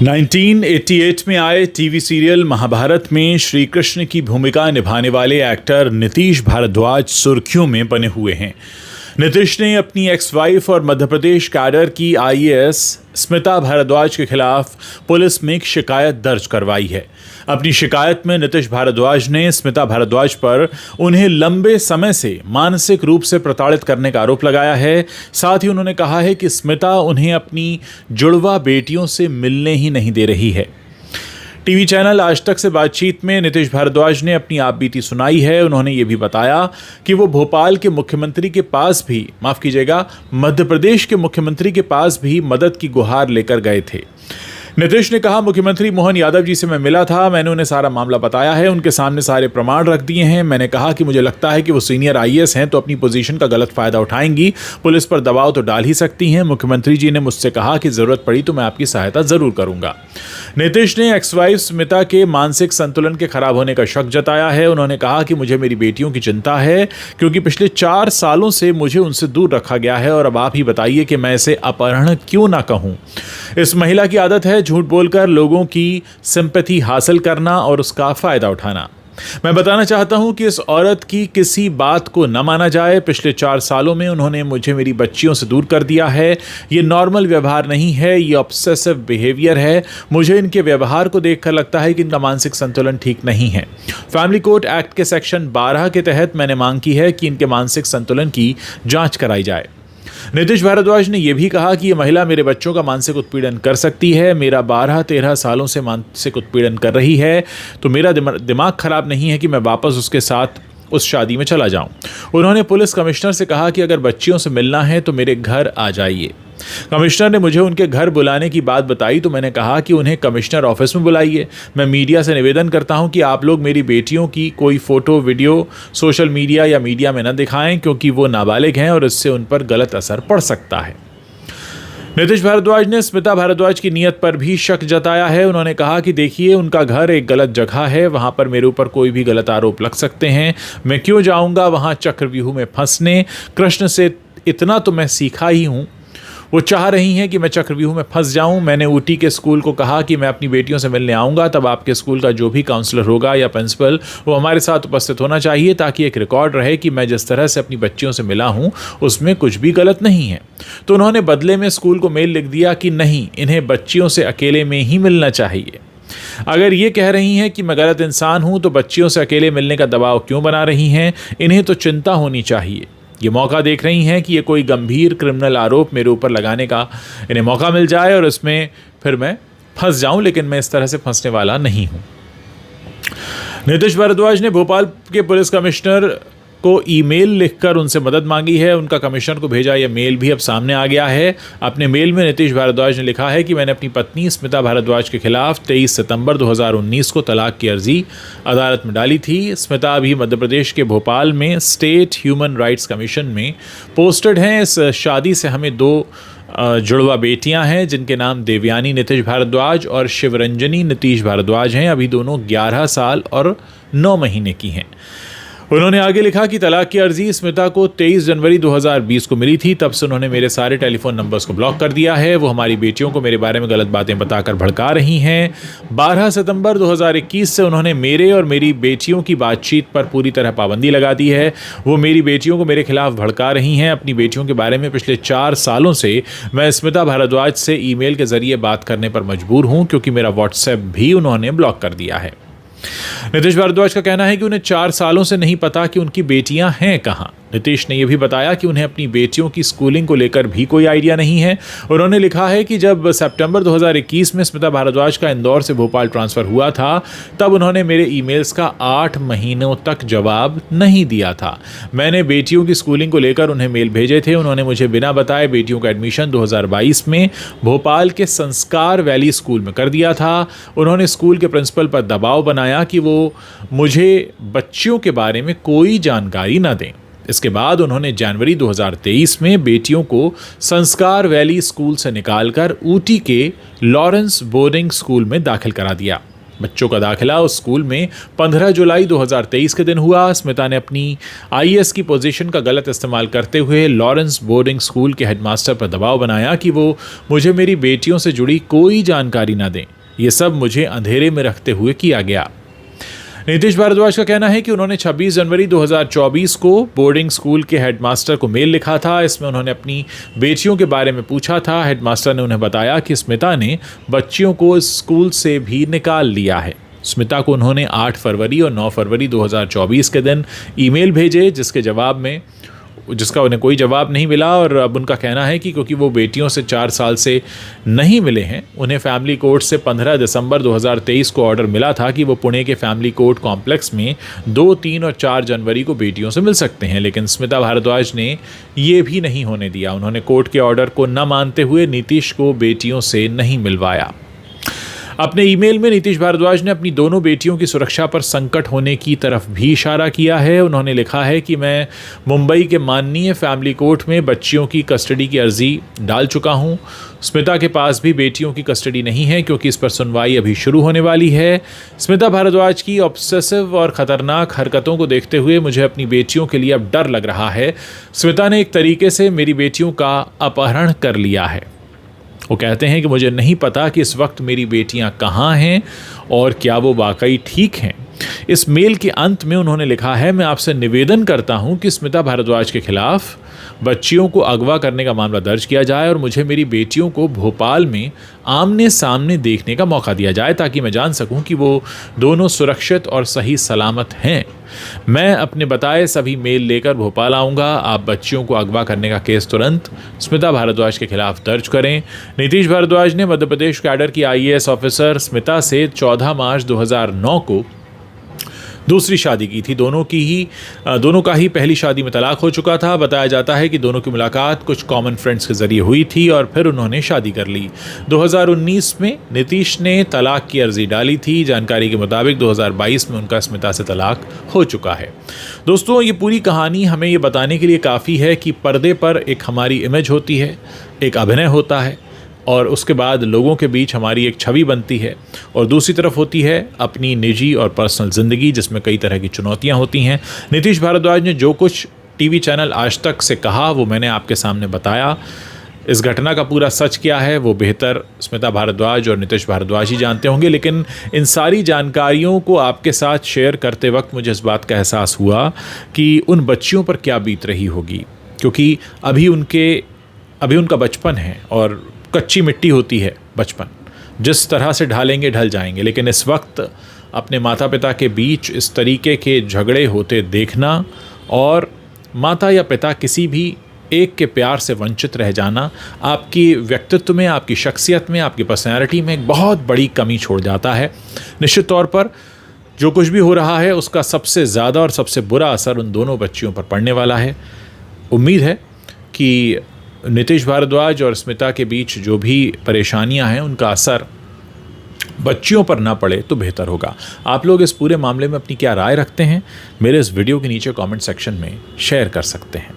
1988 में आए TV serial Mahabharat में श्री कृष्ण की भूमिका निभाने वाले एक्टर नीतीश भारद्वाज सुर्खियों में बने हुए हैं। नीतीश ने अपनी एक्स वाइफ और मध्य प्रदेश कैडर की आईएएस स्मिता भारद्वाज के खिलाफ पुलिस में एक शिकायत दर्ज करवाई है। अपनी शिकायत में नीतीश भारद्वाज ने स्मिता भारद्वाज पर उन्हें लंबे समय से मानसिक रूप से प्रताड़ित करने का आरोप लगाया है। साथ ही उन्होंने कहा है कि स्मिता उन्हें अपनी जुड़वा बेटियों से मिलने ही नहीं दे रही है। टीवी चैनल आज तक से बातचीत में नीतीश भारद्वाज ने अपनी आपबीती सुनाई है। उन्होंने ये भी बताया कि वो भोपाल के मुख्यमंत्री के पास भी मध्य प्रदेश के मुख्यमंत्री के पास भी मदद की गुहार लेकर गए थे। नीतीश ने कहा, मुख्यमंत्री मोहन यादव जी से मैं मिला था, मैंने उन्हें सारा मामला बताया है, उनके सामने सारे प्रमाण रख दिए हैं। मैंने कहा कि मुझे लगता है कि वो सीनियर आईएएस हैं तो अपनी पोजीशन का गलत फायदा उठाएंगी, पुलिस पर दबाव तो डाल ही सकती हैं। मुख्यमंत्री जी ने मुझसे कहा कि जरूरत पड़ी तो मैं आपकी सहायता जरूर करूंगा। नीतीश ने एक्स वाइफ स्मिता के मानसिक संतुलन के खराब होने का शक जताया है। उन्होंने कहा कि मुझे मेरी बेटियों की चिंता है क्योंकि पिछले 4 सालों से मुझे उनसे दूर रखा गया है और अब आप ही बताइए कि मैं इसे अपहरण क्यों ना कहूं। इस महिला की आदत है झूठ बोलकर लोगों की सिंपैथी हासिल करना और उसका फायदा उठाना। मैं बताना चाहता हूं कि इस औरत की किसी बात को न माना जाए। पिछले 4 सालों में उन्होंने मुझे मेरी बच्चियों से दूर कर दिया है। ये नॉर्मल व्यवहार नहीं है, ये ऑब्सेसिव बिहेवियर है। मुझे इनके व्यवहार को देखकर लगता है कि इनका मानसिक संतुलन ठीक नहीं है। फैमिली कोर्ट एक्ट के सेक्शन 12 के तहत मैंने मांग की है कि इनके मानसिक संतुलन की जांच कराई जाए। नीतीश भारद्वाज ने यह भी कहा कि यह महिला मेरे बच्चों का मानसिक उत्पीड़न कर सकती है। मेरा 12-13 सालों से मानसिक उत्पीड़न कर रही है तो मेरा दिमाग खराब नहीं है कि मैं वापस उसके साथ उस शादी में चला जाऊं। उन्होंने पुलिस कमिश्नर से कहा कि अगर बच्चियों से मिलना है तो मेरे घर आ जाइए। कमिश्नर ने मुझे उनके घर बुलाने की बात बताई तो मैंने कहा कि उन्हें कमिश्नर ऑफिस में बुलाइए। मैं मीडिया से निवेदन करता हूं कि आप लोग मेरी बेटियों की कोई फोटो वीडियो सोशल मीडिया या मीडिया में न दिखाएं क्योंकि वो नाबालिग हैं और इससे उन पर गलत असर पड़ सकता है। नीतीश भारद्वाज ने स्मिता भारद्वाज की नीयत पर भी शक जताया है। उन्होंने कहा कि देखिए, उनका घर एक गलत जगह है, वहां पर मेरे ऊपर कोई भी गलत आरोप लग सकते हैं। मैं क्यों जाऊंगा वहां चक्रव्यूह में फंसने। कृष्ण से इतना तो मैं सीखा ही हूं, वो चाह रही हैं कि मैं चक्रव्यूह में फंस जाऊं। मैंने ऊटी के स्कूल को कहा कि मैं अपनी बेटियों से मिलने आऊंगा, तब आपके स्कूल का जो भी काउंसलर होगा या प्रिंसिपल वो हमारे साथ उपस्थित होना चाहिए ताकि एक रिकॉर्ड रहे कि मैं जिस तरह से अपनी बच्चियों से मिला हूं उसमें कुछ भी गलत नहीं है। तो उन्होंने बदले में स्कूल को मेल लिख दिया कि नहीं, इन्हें बच्चियों से अकेले में ही मिलना चाहिए। अगर ये कह रही हैं कि मैं गलत इंसान हूं तो बच्चियों से अकेले मिलने का दबाव क्यों बना रही हैं? इन्हें तो चिंता होनी चाहिए। ये मौका देख रही हैं कि ये कोई गंभीर क्रिमिनल आरोप मेरे ऊपर लगाने का इन्हें मौका मिल जाए और इसमें फिर मैं फंस जाऊं, लेकिन मैं इस तरह से फंसने वाला नहीं हूं। नीतीश भारद्वाज ने भोपाल के पुलिस कमिश्नर को ईमेल लिखकर उनसे मदद मांगी है। उनका कमिश्नर को भेजा यह मेल भी अब सामने आ गया है। अपने मेल में नीतीश भारद्वाज ने लिखा है कि मैंने अपनी पत्नी स्मिता भारद्वाज के खिलाफ 23 सितंबर 2019 को तलाक की अर्जी अदालत में डाली थी। स्मिता अभी मध्य प्रदेश के भोपाल में स्टेट ह्यूमन राइट्स कमीशन में पोस्टेड हैं। इस शादी से हमें 2 जुड़वा बेटियां हैं जिनके नाम देवयानी नीतीश भारद्वाज और शिवरंजनी नीतीश भारद्वाज हैं। अभी दोनों 11 साल और 9 महीने की हैं। उन्होंने आगे लिखा कि तलाक की अर्जी स्मिता को 23 जनवरी 2020 को मिली थी। तब से उन्होंने मेरे सारे टेलीफोन नंबर्स को ब्लॉक कर दिया है। वो हमारी बेटियों को मेरे बारे में गलत बातें बताकर भड़का रही हैं। 12 सितंबर 2021 से उन्होंने मेरे और मेरी बेटियों की बातचीत पर पूरी तरह पाबंदी लगा दी है। वो मेरी बेटियों को मेरे खिलाफ भड़का रही हैं। अपनी बेटियों के बारे में पिछले 4 सालों से मैं स्मिता भारद्वाज से ईमेल के जरिए बात करने पर मजबूर हूँ क्योंकि मेरा व्हाट्सएप भी उन्होंने ब्लॉक कर दिया है। नीतीश भारद्वाज का कहना है कि उन्हें 4 सालों से नहीं पता कि उनकी बेटियां हैं कहां। नीतीश ने यह भी बताया कि उन्हें अपनी बेटियों की स्कूलिंग को लेकर भी कोई आइडिया नहीं है। उन्होंने लिखा है कि जब सितंबर 2021 में स्मिता भारद्वाज का इंदौर से भोपाल ट्रांसफ़र हुआ था तब उन्होंने मेरे ईमेल्स का 8 महीनों तक जवाब नहीं दिया था। मैंने बेटियों की स्कूलिंग को लेकर उन्हें मेल भेजे थे। उन्होंने मुझे बिना बताए बेटियों का एडमिशन 2022 में भोपाल के संस्कार वैली स्कूल में कर दिया था। उन्होंने स्कूल के प्रिंसिपल पर दबाव बनाया कि वो मुझे बच्चियों के बारे में कोई जानकारी न दें। इसके बाद उन्होंने जनवरी 2023 में बेटियों को संस्कार वैली स्कूल से निकालकर ऊटी के लॉरेंस बोर्डिंग स्कूल में दाखिल करा दिया। बच्चों का दाखिला उस स्कूल में 15 जुलाई 2023 के दिन हुआ। स्मिता ने अपनी आईएएस की पोजीशन का गलत इस्तेमाल करते हुए लॉरेंस बोर्डिंग स्कूल के हेडमास्टर पर दबाव बनाया कि वो मुझे मेरी बेटियों से जुड़ी कोई जानकारी ना दें। ये सब मुझे अंधेरे में रखते हुए किया गया। नीतीश भारद्वाज का कहना है कि उन्होंने 26 जनवरी 2024 को बोर्डिंग स्कूल के हेडमास्टर को मेल लिखा था। इसमें उन्होंने अपनी बेटियों के बारे में पूछा था। हेडमास्टर ने उन्हें बताया कि स्मिता ने बच्चियों को स्कूल से भी निकाल लिया है। स्मिता को उन्होंने 8 फरवरी और 9 फरवरी 2024 के दिन ईमेल भेजे जिसका उन्हें कोई जवाब नहीं मिला। और अब उनका कहना है कि क्योंकि वो बेटियों से 4 साल से नहीं मिले हैं, उन्हें फैमिली कोर्ट से 15 दिसंबर 2023 को ऑर्डर मिला था कि वो पुणे के फैमिली कोर्ट कॉम्प्लेक्स में 2, 3 और 4 जनवरी को बेटियों से मिल सकते हैं। लेकिन स्मिता भारद्वाज ने ये भी नहीं होने दिया। उन्होंने कोर्ट के ऑर्डर को न मानते हुए नीतीश को बेटियों से नहीं मिलवाया। अपने ईमेल में नीतीश भारद्वाज ने अपनी दोनों बेटियों की सुरक्षा पर संकट होने की तरफ भी इशारा किया है। उन्होंने लिखा है कि मैं मुंबई के माननीय फैमिली कोर्ट में बच्चियों की कस्टडी की अर्जी डाल चुका हूं। स्मिता के पास भी बेटियों की कस्टडी नहीं है क्योंकि इस पर सुनवाई अभी शुरू होने वाली है। स्मिता भारद्वाज की ऑब्सेसिव और ख़तरनाक हरकतों को देखते हुए मुझे अपनी बेटियों के लिए अब डर लग रहा है। स्मिता ने एक तरीके से मेरी बेटियों का अपहरण कर लिया है। वो कहते हैं कि मुझे नहीं पता कि इस वक्त मेरी बेटियां कहाँ हैं और क्या वो वाकई ठीक हैं। इस मेल के अंत में उन्होंने लिखा है, मैं आपसे निवेदन करता हूं कि स्मिता भारद्वाज के खिलाफ बच्चियों को अगवा करने का मामला दर्ज किया जाए और मुझे मेरी बेटियों को भोपाल में आमने सामने देखने का मौका दिया जाए ताकि मैं जान सकूं कि वो दोनों सुरक्षित और सही सलामत हैं। मैं अपने बताए सभी मेल लेकर भोपाल आऊँगा। आप बच्चियों को अगवा करने का केस तुरंत स्मिता भारद्वाज के खिलाफ दर्ज करें। नीतीश भारद्वाज ने मध्य प्रदेश कैडर की आईएएस ऑफिसर स्मिता से 14 मार्च 2009 को दूसरी शादी की थी। दोनों का ही पहली शादी में तलाक हो चुका था। बताया जाता है कि दोनों की मुलाकात कुछ कॉमन फ्रेंड्स के जरिए हुई थी और फिर उन्होंने शादी कर ली। 2019 में नीतीश ने तलाक की अर्जी डाली थी। जानकारी के मुताबिक 2022 में उनका स्मिता से तलाक हो चुका है। दोस्तों, ये पूरी कहानी हमें ये बताने के लिए काफ़ी है कि पर्दे पर एक हमारी इमेज होती है, एक अभिनय होता है और उसके बाद लोगों के बीच हमारी एक छवि बनती है और दूसरी तरफ होती है अपनी निजी और पर्सनल ज़िंदगी जिसमें कई तरह की चुनौतियां होती हैं। नीतीश भारद्वाज ने जो कुछ टीवी चैनल आज तक से कहा वो मैंने आपके सामने बताया। इस घटना का पूरा सच क्या है वो बेहतर स्मिता भारद्वाज और नीतीश भारद्वाज ही जानते होंगे, लेकिन इन सारी जानकारियों को आपके साथ शेयर करते वक्त मुझे इस बात का एहसास हुआ कि उन बच्चियों पर क्या बीत रही होगी, क्योंकि अभी उनका बचपन है और कच्ची मिट्टी होती है बचपन, जिस तरह से ढालेंगे ढल जाएंगे। लेकिन इस वक्त अपने माता पिता के बीच इस तरीके के झगड़े होते देखना और माता या पिता किसी भी एक के प्यार से वंचित रह जाना आपकी व्यक्तित्व में, आपकी शख्सियत में, आपकी पर्सनैलिटी में एक बहुत बड़ी कमी छोड़ जाता है। निश्चित तौर पर जो कुछ भी हो रहा है उसका सबसे ज़्यादा और सबसे बुरा असर उन दोनों बच्चियों पर पड़ने वाला है। उम्मीद है कि नीतीश भारद्वाज और स्मिता के बीच जो भी परेशानियां हैं उनका असर बच्चियों पर ना पड़े तो बेहतर होगा। आप लोग इस पूरे मामले में अपनी क्या राय रखते हैं मेरे इस वीडियो के नीचे कमेंट सेक्शन में शेयर कर सकते हैं।